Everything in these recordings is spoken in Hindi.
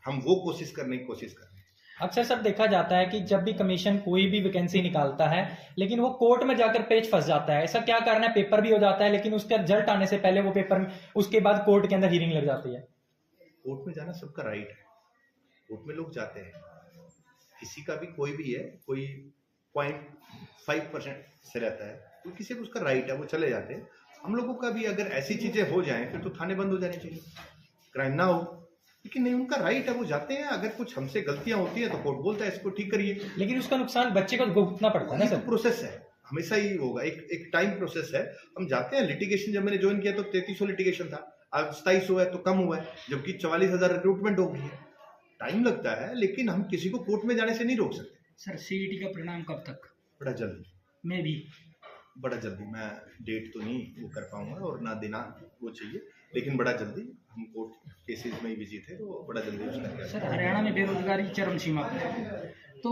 हम वो कोशिश करने की कोशिश कर रहे हैं। अक्सर सर देखा जाता है कि जब भी कमीशन कोई भी वैकेंसी निकालता है लेकिन वो कोर्ट में जाकर पेच फंस जाता है। ऐसा क्या कारण है? पेपर भी हो जाता है लेकिन उसका रिजल्ट आने से पहले वो पेपर, उसके बाद कोर्ट के अंदर हियरिंग लग जाती है। कोर्ट में जाना सबका राइट है, कोर्ट में लोग जाते हैं, किसी का भी कोई भी है, कोई 0.5% से रहता है तो किसी को उसका राइट है, वो चले जाते हैं। हम लोगों का भी अगर ऐसी चीजें हो जाएं फिर तो थाने बंद हो जाने चाहिए, क्राइम ना हो, लेकिन नहीं, उनका राइट है, वो जाते हैं। अगर कुछ हमसे गलतियां होती है तो कोर्ट बोलता है इसको ठीक करिए, लेकिन उसका नुकसान बच्चे को भुगतना पड़ता है ना सर। प्रोसेस है, हमेशा ही होगा, एक टाइम प्रोसेस है। हम जाते हैं लिटिगेशन, जब मैंने ज्वाइन किया तो 3300 लिटिगेशन था, अब 2700 है तो कम हुआ है, जबकि 44,000 रिक्रूटमेंट हो गई है। टाइम लगता है लेकिन हम किसी को कोर्ट में जाने से नहीं रोक सकते। सर सीईटी का परिणाम कब तक? बड़ा जल्दी, मैं भी बड़ा जल्दी। मैं डेट तो नहीं वो कर पाऊंगा और ना देना वो चाहिए, लेकिन बड़ा जल्दी। हम कोर्ट केसेस में ही बिजी थे तो बड़ा जल्दी उसका। सर हरियाणा में बेरोजगारी चरम सीमा पर है, तो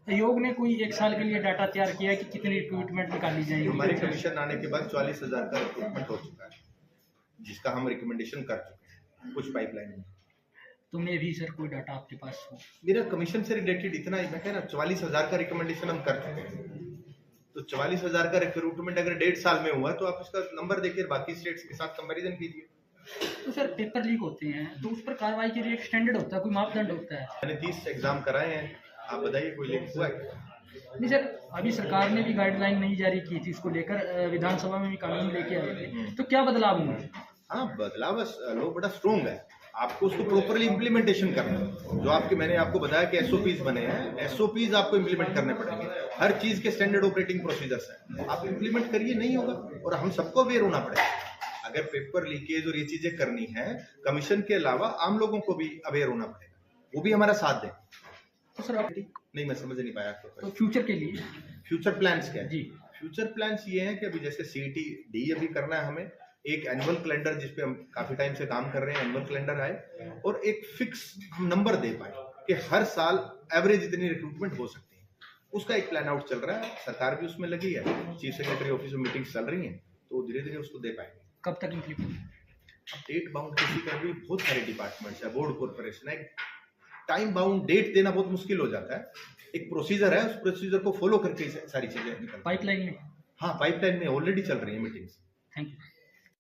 आयोग ने कोई 1 साल के लिए डाटा तैयार किया है कि कितनी रिक्रूटमेंट निकाली जाएगी? हमारे कमीशन आने के बाद 44,000 का रिक्रूटमेंट हो चुका है, जिसका हम रिकमेंडेशन कर चुके हैं, कुछ पाइपलाइन में। तो मैं भी सर कोई डाटा आपके पास हो? मेरा कमीशन से रिलेटेड इतना ही, मैं कह रहा 44,000 का रिकमेंडेशन हम कर चुके हैं, तो 44,000 का रिक्रूटमेंट अगर 1.5 साल में हुआ तो आप इसका नंबर देखिए, बाकी स्टेट्स के साथ कंपैरिजन कीजिए। तो सर पेपर लीक होते हैं तो उस पर कार्रवाई के लिए एक स्टैंडर्ड होता है, कोई मापदंड होता है? मैंने 30 एग्जाम कराए हैं, आप बताइए कोई लीक हुआ है? नहीं सर, अभी सरकार ने भी गाइडलाइन नहीं जारी की थी, इसको लेकर विधानसभा में भी कानून लेके आए थे, तो क्या बदलाव हुआ? हाँ, बदलाव लो बड़ा स्ट्रोंग है, आपको उसको प्रॉपरली इम्प्लीमेंटेशन करना है। जो आपके, मैंने आपको बताया कि एसओपीज बने हैं, एसओपीज आपको इम्प्लीमेंट करने पड़ेंगे, हर चीज के स्टैंडर्ड ऑपरेटिंग प्रोसीजर्स हैं, आप इम्प्लीमेंट करिए, नहीं होगा और हम सबको अवेयर होना पड़ेगा। अगर पेपर लीकेज और ये चीजें करनी है, कमीशन के अलावा आम लोगों को भी अवेयर होना पड़ेगा, वो भी हमारा साथ दें। तो सर आप नहीं, मैं समझ नहीं पाया आपको। तो फ्यूचर के लिए फ्यूचर प्लान्स क्या है? जी, फ्यूचर प्लान्स ये हैं कि अभी जैसे सीईटी डी अभी करना है हमें, एक एनुअल कैलेंडर जिसपे हम काफी टाइम से काम कर रहे हैं, एनुअल कैलेंडर आए और एक फिक्स हम नंबर दे पाए कि हर साल एवरेज इतनी रिक्रूटमेंट हो सकती है, उसका एक प्लान आउट चल रहा है, सरकार भी उसमें लगी है, चीफ सेक्रेटरी ऑफिस में मीटिंग्स चल रही हैं, तो धीरे धीरे उसको दे पाएंगे। कब तक इम्प्लीमेंट? डेट बाउंड किसी का भी, बहुत सारे डिपार्टमेंट्स है, बोर्ड कॉर्पोरेशन है, टाइम बाउंड डेट देना बहुत मुश्किल हो जाता है। एक प्रोसीजर है, उस प्रोसीजर को फॉलो करके सारी चीजें निकल। पाइपलाइन में? हाँ, पाइपलाइन में ऑलरेडी चल रही है मीटिंग्स। Thank you.